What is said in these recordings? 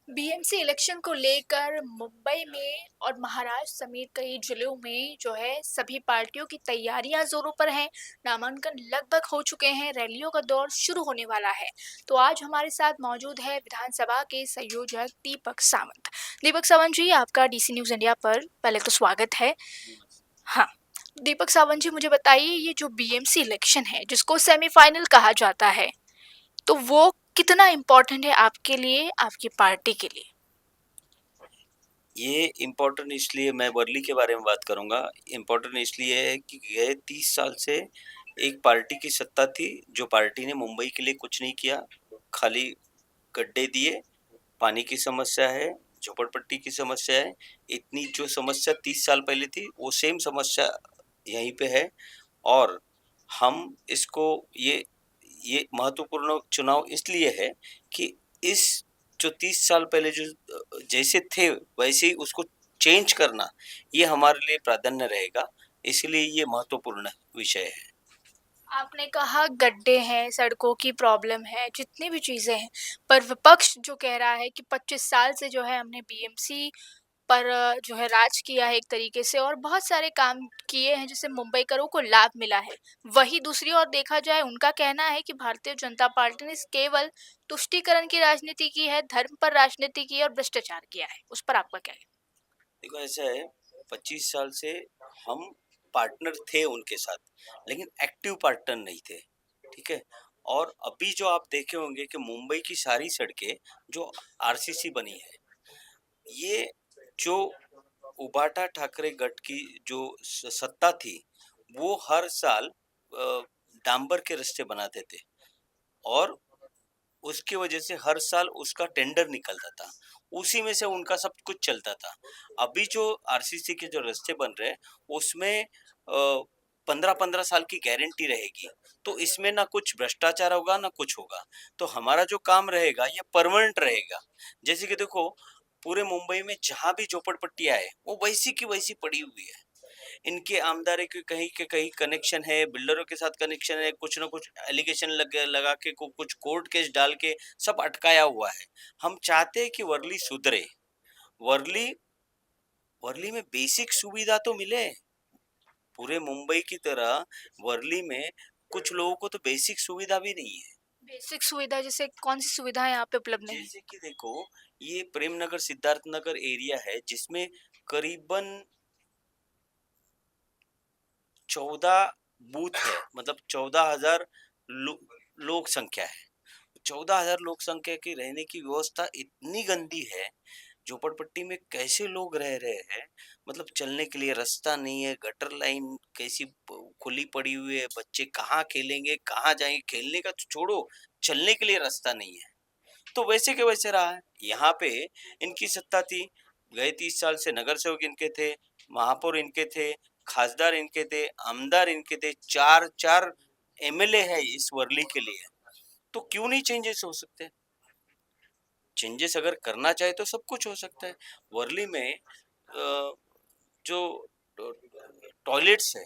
BMC election को लेकर मुंबई में और महाराष्ट्र समेत कई जिलों में जो है सभी पार्टियों की तैयारियां जोरों पर हैं। नामांकन लगभग हो चुके हैं, रैलियों का दौर शुरू होने वाला है। तो आज हमारे साथ मौजूद है विधानसभा के संयोजक दीपक सावंत। दीपक सावंत जी, आपका डीसी न्यूज इंडिया पर पहले तो स्वागत है। हाँ, दीपक सावंत जी, मुझे बताइए, ये जो बीएमसी इलेक्शन है जिसको सेमीफाइनल कहा जाता है, तो वो कितना इम्पोर्टेंट है आपके लिए, आपकी पार्टी के लिए? ये इम्पोर्टेंट इसलिए मैं वर्ली के बारे में बात करूंगा। इम्पोर्टेंट इसलिए है कि गए 30 साल से एक पार्टी की सत्ता थी, जो पार्टी ने मुंबई के लिए कुछ नहीं किया, खाली गड्ढे दिए। पानी की समस्या है, झोपड़पट्टी की समस्या है। इतनी जो समस्या 30 साल पहले थी वो सेम समस्या यहीं पे है। और हम इसको ये महत्वपूर्ण चुनाव इसलिए है कि इस जो 30 साल पहले जो जैसे थे वैसे ही उसको चेंज करना, ये हमारे लिए प्राधान्य रहेगा। इसलिए ये महत्वपूर्ण विषय है। आपने कहा गड्ढे हैं, सड़कों की प्रॉब्लम है, जितनी भी चीज़ें हैं, पर विपक्ष जो कह रहा है कि 25 साल से जो है हमने बीएमसी पर जो है राज किया है एक तरीके से, और बहुत सारे काम किए हैं जिससे मुंबईकरों को लाभ मिला है। वहीं दूसरी ओर देखा जाए, उनका कहना है कि भारतीय जनता पार्टी ने केवल तुष्टीकरण की राजनीति की है, धर्म पर राजनीति की है और भ्रष्टाचार किया है। उस पर आपका क्या है? देखो ऐसा है, 25 साल से हम पार्टनर थे उनके साथ, लेकिन एक्टिव पार्टनर नहीं थे। ठीक है। और अभी जो आप देखे होंगे कि मुंबई की सारी सड़कें जो आरसीसी बनी है, ये जो उबाटा ठाकरे गट की जो सत्ता थी, वो हर साल डांबर के रास्ते बनाते थे। और उसकी वजह से हर साल उसका टेंडर निकलता था, उसी में से उनका सब कुछ चलता था। अभी जो आरसीसी के जो रास्ते बन रहे हैं, उसमें 15-15 साल की गारंटी रहेगी। तो इसमें ना कुछ भ्रष्टाचार होगा ना कुछ होगा। तो हमारा जो काम रहेगा ये परमानेंट रहेगा। जैसे कि देखो, पूरे मुंबई में जहां भी झोपड़पट्टियां है वो वैसी की वैसी पड़ी हुई है। इनके आमदारी के कहीं कनेक्शन है, बिल्डरों के साथ कनेक्शन है, कुछ ना कुछ एलिगेशन लगा के कुछ कोर्ट केस डाल के सब अटकाया हुआ है। हम चाहते हैं कि वर्ली सुधरे। वर्ली वर्ली में बेसिक सुविधा तो मिले। पूरे मुंबई की तरह वर्ली में कुछ लोगों को तो बेसिक सुविधा भी नहीं है। बेसिक सुविधा जैसे कौन सी सुविधाएं यहाँ पे उपलब्ध नहीं? जैसे कि देखो, ये प्रेम नगर सिद्धार्थ नगर एरिया है, जिसमें करीबन 14 बूथ है, मतलब 14,000 लो, लोक संख्या है। 14,000 लोक संख्या की रहने की व्यवस्था इतनी गंदी है। झोपड़पट्टी में कैसे लोग रह रहे हैं, मतलब चलने के लिए रास्ता नहीं है, गटर लाइन कैसी खुली पड़ी हुई है, बच्चे कहाँ खेलेंगे, कहाँ जाएंगे, खेलने का तो छोड़ो, चलने के लिए रास्ता नहीं है। तो वैसे के वैसे रहा है। यहाँ पे इनकी सत्ता थी, गए 30 साल से नगर सेवक इनके थे, महापौर इनके थे, खासदार इनके थे, आमदार इनके थे, चार चार एमएलए है इस वर्ली के लिए। तो क्यों नहीं चेंजेस हो सकते? चेंजेस अगर करना चाहे तो सब कुछ हो सकता है। वर्ली में जो टॉयलेट्स है,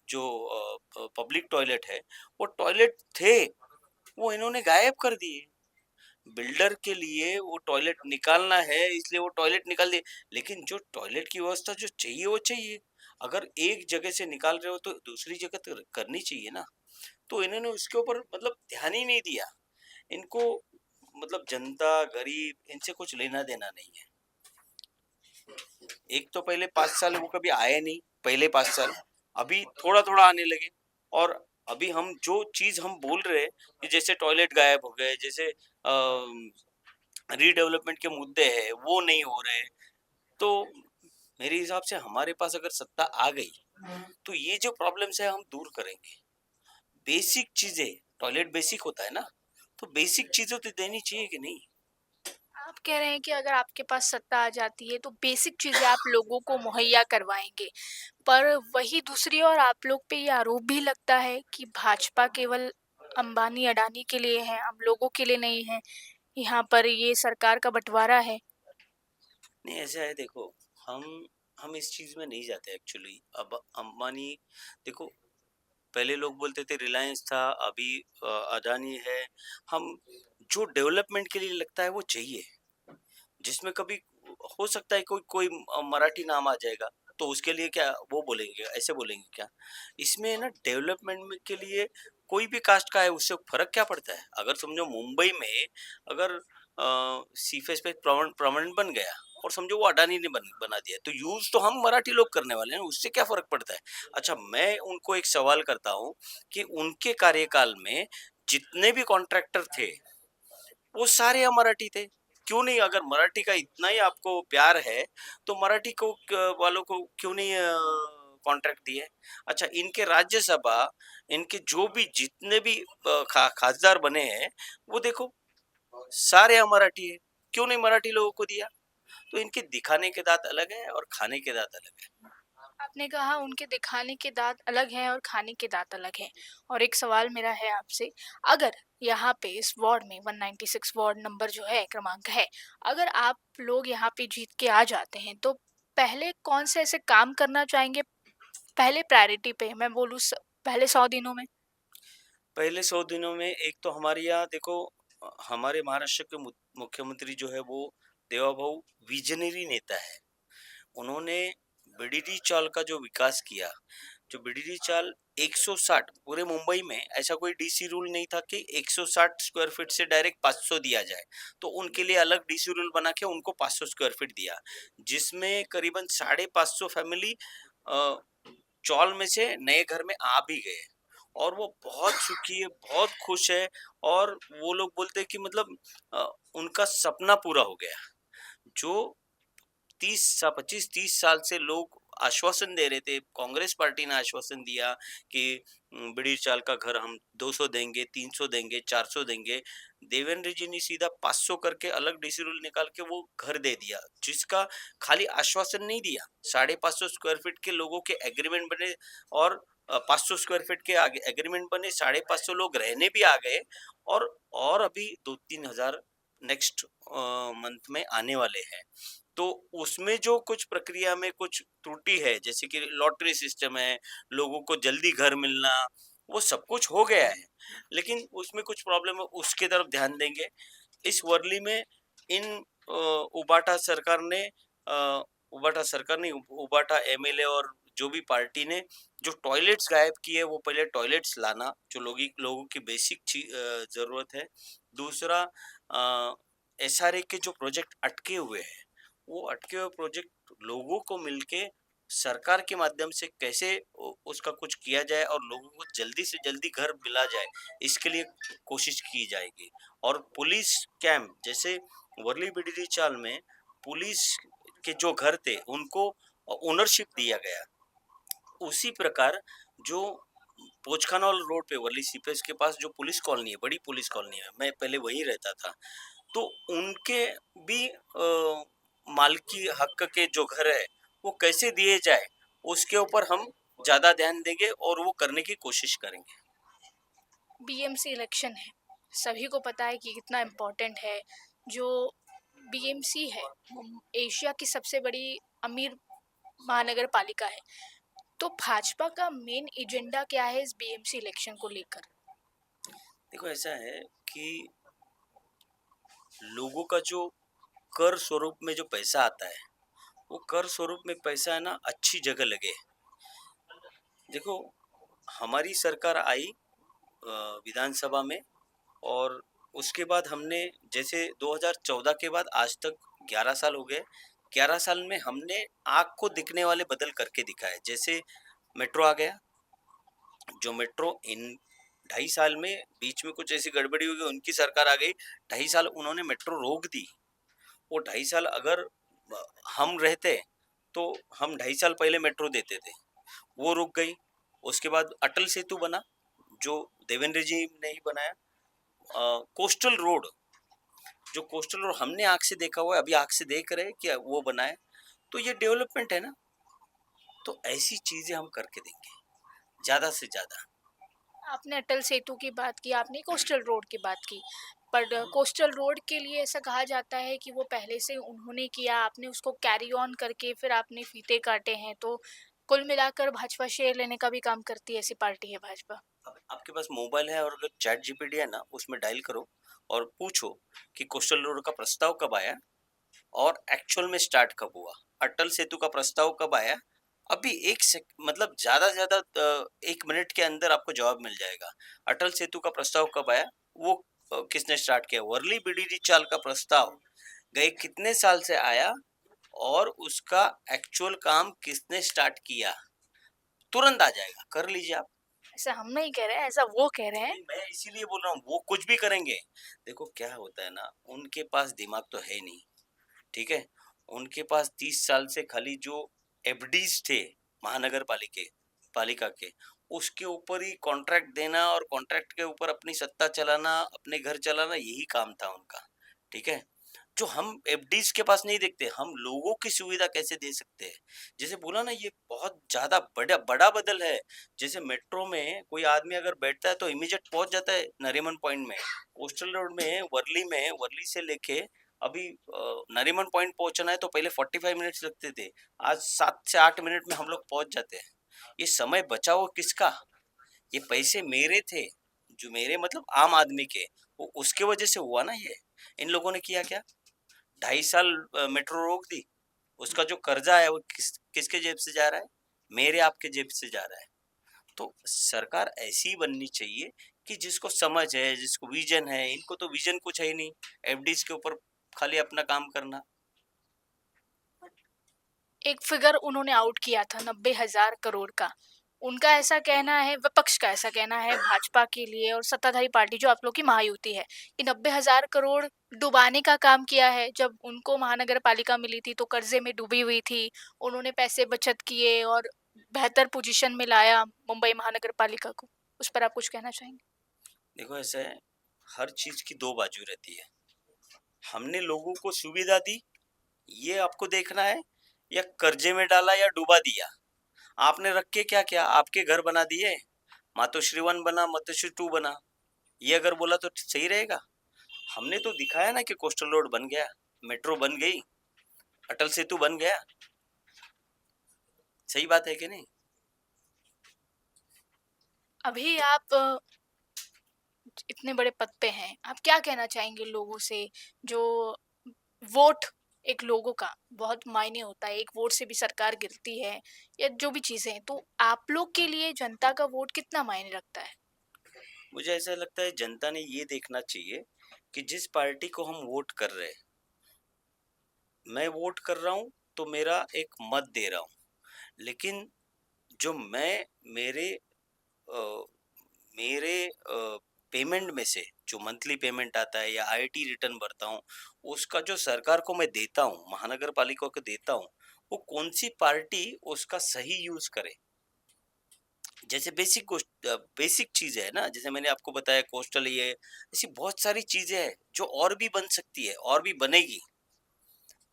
जो पब्लिक टॉयलेट है, वो टॉयलेट थे, वो इन्होंने गायब कर दिए। बिल्डर के लिए वो टॉयलेट निकालना है, इसलिए वो टॉयलेट निकाल दिए। लेकिन जो टॉयलेट की व्यवस्था जो चाहिए वो चाहिए। अगर एक जगह से निकाल रहे हो तो दूसरी जगह तो करनी चाहिए ना। तो इन्होंने उसके ऊपर मतलब ध्यान ही नहीं दिया। इनको मतलब जनता गरीब इनसे कुछ लेना देना नहीं है। एक तो पहले 5 साल वो कभी आए नहीं, पहले 5 साल, अभी थोड़ा थोड़ा आने लगे। और अभी हम जो चीज हम बोल रहे हैं कि जैसे टॉयलेट गायब हो गए, जैसे रीडेवलपमेंट के मुद्दे हैं वो नहीं हो रहे। तो मेरे हिसाब से हमारे पास अगर सत्ता आ गई तो ये जो प्रॉब्लम्स है हम दूर करेंगे। बेसिक चीजें, टॉयलेट बेसिक होता है ना, तो बेसिक चीजें तो देनी चाहिए कि नहीं? आप कह रहे हैं कि अगर आपके पास सत्ता आ जाती है तो बेसिक चीजें आप लोगों को मुहैया करवाएंगे, पर वही दूसरी ओर आप लोग पे ये आरोप भी लगता है कि भाजपा केवल अंबानी अडानी के लिए है, हम लोगों के लिए नहीं है। यहाँ पर ये सरकार का बंटवारा है। नहीं, ऐसा है, देखो, हम हम इस चीज में नहीं जाते एक्चुअली। अब अंबानी, देखो, पहले लोग बोलते थे रिलायंस था, अभी अदानी है। हम जो डेवलपमेंट के लिए लगता है वो चाहिए। जिसमें कभी हो सकता है कोई कोई मराठी नाम आ जाएगा, तो उसके लिए क्या वो बोलेंगे, ऐसे बोलेंगे क्या? इसमें ना डेवलपमेंट में के लिए कोई भी कास्ट का है उससे फ़र्क क्या पड़ता है? अगर समझो मुंबई में अगर सीफेस पे परमानेंट बन गया और समझो वो अडानी ने बना दिया, तो यूज़ तो हम मराठी लोग करने वाले हैं, उससे क्या फ़र्क पड़ता है? अच्छा, मैं उनको एक सवाल करता हूँ कि उनके कार्यकाल में जितने भी कॉन्ट्रैक्टर थे वो सारे मराठी थे। क्यों नहीं, अगर मराठी का इतना ही आपको प्यार है, तो मराठी को वालों को क्यों नहीं कॉन्ट्रैक्ट दिए? अच्छा, इनके राज्यसभा, इनके जो भी जितने भी खासदार बने हैं, वो देखो सारे मराठी है। क्यों नहीं मराठी लोगों को दिया? तो इनके दिखाने के दांत अलग है और खाने के दांत अलग है। आपने कहा उनके दिखाने के दाँत अलग हैं और खाने के दाँत अलग हैं। और एक सवाल मेरा है आपसे, अगर यहाँ पे इस वार्ड में 196 वार्ड नंबर जो है क्रमांक है, अगर आप लोग यहाँ पे जीत के आ जाते हैं तो पहले कौन से ऐसे काम करना चाहेंगे, पहले प्रायोरिटी पे मैं बोलूँ पहले 100 दिनों में? पहले 100 दिनों में एक तो हमारे यहाँ देखो, हमारे महाराष्ट्र के मुख्यमंत्री जो है वो देवाभाऊ विजनरी नेता है। उन्होंने बीडीडी चाल का जो विकास किया, जो बीडीडी चाल 160 पूरे मुंबई में ऐसा कोई डीसी रूल नहीं था कि 160 स्क्वायर फीट से डायरेक्ट 500 दिया जाए, तो उनके लिए अलग डीसी रूल बना के उनको 500 स्क्वायर फीट दिया, जिसमें करीबन 550 फैमिली चौल में से नए घर में आ भी गए और वो बहुत सुखी है, बहुत खुश है। और वो लोग बोलते हैं कि मतलब उनका सपना पूरा हो गया। जो 25-30 साल से लोग आश्वासन दे रहे थे, कांग्रेस पार्टी ने आश्वासन दिया कि बड़ी चाल का घर हम 200 देंगे, 300 देंगे, 400 देंगे। देवेंद्र जी ने सीधा 500 करके अलग डीसी रूल निकाल के वो घर दे दिया, जिसका खाली आश्वासन नहीं दिया, 550 स्क्वायर फीट के लोगों के एग्रीमेंट बने और 500 स्क्वायर फीट के आगे एग्रीमेंट बने, 550 लोग रहने भी आ गए। और अभी 2-3 हजार नेक्स्ट मंथ में आने वाले हैं। तो उसमें जो कुछ प्रक्रिया में कुछ त्रुटि है, जैसे कि लॉटरी सिस्टम है, लोगों को जल्दी घर मिलना, वो सब कुछ हो गया है, लेकिन उसमें कुछ प्रॉब्लम है, उसके तरफ ध्यान देंगे। इस वर्ली में इन उबाटा सरकार ने उबाटा सरकार नहीं, उबाटा एमएलए और जो भी पार्टी ने जो टॉयलेट्स गायब किए, वो पहले टॉयलेट्स लाना, जो लोगों की बेसिक जरूरत है। दूसरा, एसआरए के जो प्रोजेक्ट अटके हुए हैं, वो अटके हुए प्रोजेक्ट लोगों को मिलके सरकार के माध्यम से कैसे उसका कुछ किया जाए और लोगों को जल्दी से जल्दी घर मिला जाए, इसके लिए कोशिश की जाएगी। और पुलिस कैंप, जैसे वर्ली बिडरी चाल में पुलिस के जो घर थे उनको ओनरशिप दिया गया, उसी प्रकार जो पोचखानौल रोड पे वर्ली सीपेस के पास जो पुलिस कॉलोनी है, बड़ी पुलिस कॉलोनी है, मैं पहले वहीं रहता था, तो उनके भी मालकी हक के जो घर है वो कैसे दिए जाए, उसके ऊपर हम ज्यादा ध्यान देंगे और वो करने की कोशिश करेंगे। बीएमसी इलेक्शन है, सभी को पता है कि कितना इम्पोर्टेंट है। जो बीएमसी है वो एशिया की सबसे बड़ी अमीर महानगर पालिका है। तो भाजपा का मेन एजेंडा क्या है इस बीएमसी इलेक्शन को लेकर? देखो, ऐसा है कि लोगों का जो कर स्वरूप में जो पैसा आता है, वो कर स्वरूप में पैसा है ना, अच्छी जगह लगे। देखो, हमारी सरकार आई विधानसभा में, और उसके बाद हमने, जैसे 2014 के बाद आज तक 11 साल हो गए। 11 साल में हमने आँख को दिखने वाले बदल करके दिखाए। जैसे मेट्रो आ गया, जो मेट्रो इन 2.5 साल में, बीच में कुछ ऐसी गड़बड़ी हो गई, उनकी सरकार आ गई, 2.5 साल उन्होंने मेट्रो रोक दी। वो 2.5 साल अगर हम रहते, तो हम 2.5 साल पहले मेट्रो देते थे, वो रुक गई। उसके बाद अटल सेतु बना, जो देवेंद्र जी ने ही बनाया। कोस्टल रोड, जो कोस्टल रोड हमने आंख से देखा हुआ है, अभी आंख से देख रहे हैं कि वो बना है, तो ये डेवलपमेंट है ना। तो ऐसी चीजें हम करके देंगे ज्यादा से ज्यादा। आपने अटल सेतु की बात की, आपने कोस्टल रोड की बात की, पर कोस्टल रोड के लिए ऐसा कहा जाता है कि वो पहले से उन्होंने किया, आपने उसको कैरी ऑन करके फिर आपने फीते काटे हैं। तो कुल मिलाकर भाजपा शेयर लेने का भी काम करती है, ऐसी पार्टी है भाजपा। आपके पास मोबाइल है और अगर चैट जीपीटी है ना, उसमें डायल करो और पूछो कि कोस्टल रोड का प्रस्ताव कब आया, और एक्चुअल में स्टार्ट कब हुआ? अटल सेतु का प्रस्ताव कब आया? अभी मतलब ज़्यादा से ज़्यादा 1 मिनट के अंदर आपको जवाब मिल जाएगा। अटल सेतु का प्रस्ताव कब आया? वो किसने स्टार्ट किया? वर्ली बीडीडी चाल का प्रस्ताव गए कितने साल से आया और उसका एक्चुअल काम किसने स्टार्ट किया? तुरंत आ जाएगा, कर लीजिए आप। ऐसा हम नहीं कह रहे हैं, ऐसा वो कह रहे हैं। नहीं, मैं इसीलिए बोल रहा हूँ, वो कुछ भी करेंगे। देखो क्या होता है ना, उनके पास दिमाग तो है नहीं, ठीक है? उनके पास 30 साल से खाली जो एफडीज थे महानगर पालिका के, उसके ऊपर ही कॉन्ट्रैक्ट देना और कॉन्ट्रैक्ट के ऊपर अपनी सत्ता चलाना, अपने घर चलाना, यही काम था उनका, ठीक है? जो हम एफडीज के पास नहीं देखते, हम लोगों की सुविधा कैसे दे सकते हैं? जैसे बोला ना, ये बहुत ज़्यादा बड़ा बड़ा बदल है। जैसे मेट्रो में कोई आदमी अगर बैठता है तो इमीडिएट पहुँच जाता है नरीमन पॉइंट में। कोस्टल रोड में, वर्ली से लेके अभी नरीमन पॉइंट पहुंचना है तो पहले 45 मिनट्स लगते थे, आज 7 से 8 मिनट में हम लोग पहुंच जाते हैं। ये समय बचाओ किसका? ये पैसे मेरे थे, जो मेरे मतलब आम आदमी के, वो उसके वजह से हुआ ना ये। इन लोगों ने किया क्या? 2.5 साल मेट्रो रोक दी, उसका जो कर्जा है वो किसके जेब से जा रहा है? मेरे आपके जेब से जा रहा है। तो सरकार ऐसी ही बननी चाहिए कि जिसको समझ है, जिसको विजन है। इनको तो विजन कुछ है ही नहीं, एफडीज के ऊपर खाली अपना काम करना। एक फिगर उन्होंने आउट किया था 90,000 करोड़ का। उनका ऐसा कहना है, विपक्ष का ऐसा कहना है भाजपा के लिए और सत्ताधारी पार्टी जो आप लोग की महायुति है, कि 90,000 करोड़ डुबाने का काम किया है। जब उनको महानगर पालिका मिली थी तो कर्जे में डूबी हुई थी, उन्होंने पैसे बचत किए और बेहतर पोजीशन में लाया मुंबई महानगर पालिका को। उस पर आप कुछ कहना चाहेंगे? देखो ऐसा है, हर चीज की दो बाजू रहती है। हमने लोगों को सुविधा दी, ये आपको देखना है, या कर्जे में डाला या डुबा दिया। आपने रख के क्या किया? आपके घर बना दिए, मातोश्री 1 बना, मातोश्री 2 बना, ये अगर बोला तो सही रहेगा? हमने तो दिखाया ना कि कोस्टल रोड बन गया, मेट्रो बन गई, अटल सेतु बन गया। सही बात है कि नहीं? अभी आप इतने बड़े पद पे हैं, आप क्या कहना चाहेंगे लोगों से? जो वोट, एक लोगों का बहुत मायने होता है, एक वोट से भी सरकार गिरती है या जो भी चीजें हैं, तो आप लोग के लिए जनता का वोट कितना मायने रखता है? मुझे ऐसा लगता है जनता ने ये देखना चाहिए कि जिस पार्टी को हम वोट कर रहे हैं, मैं वोट कर रहा हूँ तो मेरा एक मत दे रहा हूँ, लेकिन जो मैं अ, मेरे पेमेंट में से जो मंथली पेमेंट आता है या आईटी रिटर्न भरता हूँ, उसका जो सरकार को मैं देता हूँ, महानगर पालिका को देता हूँ, वो कौन सी पार्टी उसका सही यूज करे। जैसे बेसिक चीजें है ना, जैसे मैंने आपको बताया कोस्टल, ये ऐसी बहुत सारी चीजें हैं जो और भी बन सकती है और भी बनेगी।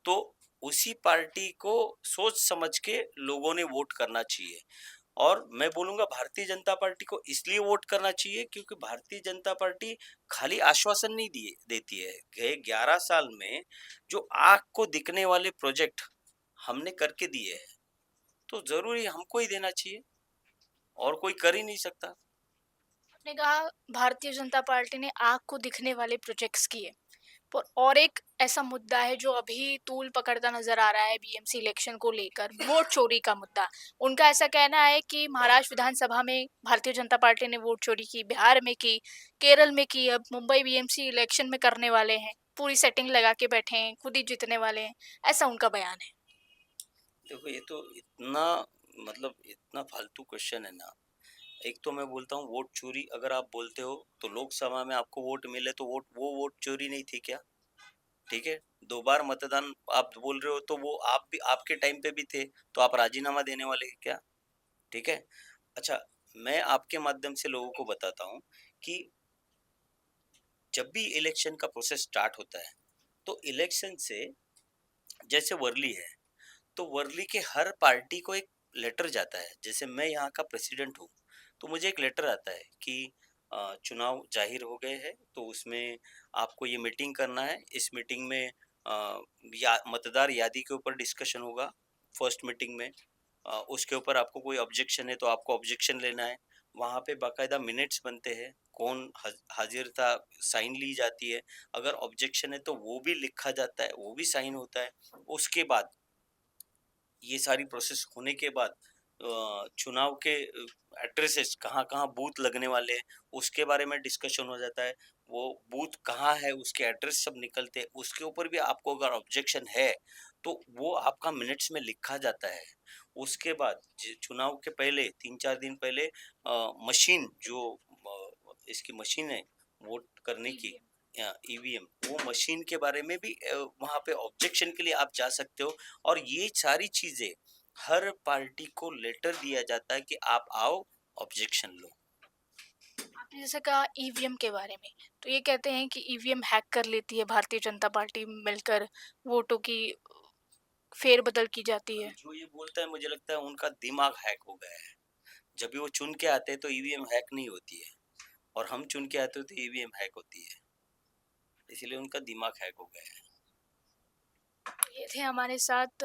तो उसी पार्टी को सोच समझ के लोगों ने वोट करना चाहिए। और मैं बोलूंगा भारतीय जनता पार्टी को इसलिए वोट करना चाहिए क्योंकि भारतीय जनता पार्टी खाली आश्वासन नहीं दिए देती है। गए 11 साल में जो आंख को दिखने वाले प्रोजेक्ट हमने करके दिए हैं, तो जरूरी हमको ही देना चाहिए, और कोई कर ही नहीं सकता। आपने कहा भारतीय जनता पार्टी ने आग को दिखने वाले प्रोजेक्ट्स किए, पर और एक ऐसा मुद्दा है जो अभी तूल पकड़ता नजर आ रहा है बीएमसी इलेक्शन को लेकर, वोट चोरी का मुद्दा। उनका ऐसा कहना है कि महाराष्ट्र विधानसभा में भारतीय जनता पार्टी ने वोट चोरी की, बिहार में की, केरल में की, अब मुंबई बीएमसी इलेक्शन में करने वाले हैं, पूरी सेटिंग लगा के बैठे हैं, खुद ही जीतने वाले हैं। ऐसा उनका बयान है। देखो ये तो इतना मतलब इतना फालतू क्वेश्चन है ना। एक तो मैं बोलता हूँ वोट चोरी अगर आप बोलते हो तो लोकसभा में आपको वोट मिले तो वोट चोरी नहीं थी क्या? ठीक है, 2 बार मतदान आप बोल रहे हो तो वो आप भी आपके टाइम पे भी थे, तो आप राजीनामा देने वाले हैं क्या? ठीक है। अच्छा, मैं आपके माध्यम से लोगों को बताता हूँ कि जब भी इलेक्शन का प्रोसेस स्टार्ट होता है तो इलेक्शन से, जैसे वर्ली है, तो वर्ली के हर पार्टी को एक लेटर जाता है। जैसे मैं यहाँ का प्रेसिडेंट हूँ तो मुझे एक लेटर आता है कि चुनाव जाहिर हो गए हैं, तो उसमें आपको ये मीटिंग करना है। इस मीटिंग में मतदार यादी के ऊपर डिस्कशन होगा फर्स्ट मीटिंग में। उसके ऊपर आपको कोई ऑब्जेक्शन है तो आपको ऑब्जेक्शन लेना है। वहाँ पे बाकायदा मिनट्स बनते हैं, कौन हाजिर था, साइन ली जाती है। अगर ऑब्जेक्शन है तो वो भी लिखा जाता है, वो भी साइन होता है। उसके बाद ये सारी प्रोसेस होने के बाद चुनाव के एड्रेसेस कहाँ-कहाँ बूथ लगने वाले हैं, उसके बारे में डिस्कशन हो जाता है। वो बूथ कहाँ है, उसके एड्रेस सब निकलते हैं। उसके ऊपर भी आपको अगर ऑब्जेक्शन है, तो वो आपका मिनट्स में लिखा जाता है। उसके बाद चुनाव के पहले 3-4 दिन पहले मशीन जो इसकी मशीन है वोट करने की, ईवीएम। ईवीएम, वो मशीन के बारे में भी वहाँ पे ऑब्जेक्शन के लिए आप जा सकते हो। और ये सारी चीजें हर पार्टी को लेटर दिया जाता है कि आप आओ, ऑब्जेक्शन लो। आपने जैसे कहा ईवीएम के बारे में, तो ये कहते हैं कि ईवीएम हैक कर लेती है भारतीय जनता पार्टी मिलकर, वोटों की फेरबदल की जाती है। जो ये बोलता है मुझे लगता है उनका दिमाग हैक हो गया है। जब भी वो चुन के आते हैं तो ईवीएम हैक नहीं होती है, और हम चुन के आते हो तो ईवीएम हैक होती है। इसीलिए उनका दिमाग हैक हो गया है। ये थे हमारे साथ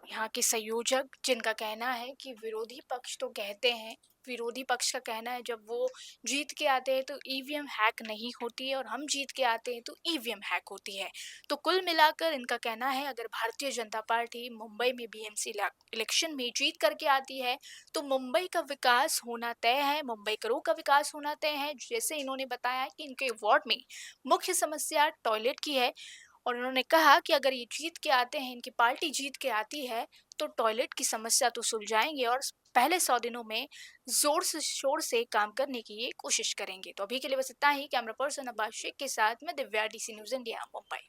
यहाँ के संयोजक, जिनका कहना है कि विरोधी पक्ष तो कहते हैं, विरोधी पक्ष का कहना है जब वो जीत के आते हैं तो ईवीएम हैक नहीं होती है, और हम जीत के आते हैं तो ईवीएम हैक होती है। तो कुल मिलाकर इनका कहना है, अगर भारतीय जनता पार्टी मुंबई में बीएमसी इलेक्शन में जीत करके आती है तो मुंबई का विकास होना तय है, मुंबई करों का विकास होना तय है। जैसे इन्होंने बताया कि इनके वार्ड में मुख्य समस्या टॉयलेट की है, और उन्होंने कहा कि अगर ये जीत के आते हैं, इनकी पार्टी जीत के आती है, तो टॉयलेट की समस्या तो सुलझाएँगे, और पहले 100 दिनों में ज़ोर से शोर से काम करने की ये कोशिश करेंगे। तो अभी के लिए बस इतना ही। कैमरा पर्सन अब्बास शेख के साथ मैं Divya, DC news India, Mumbai.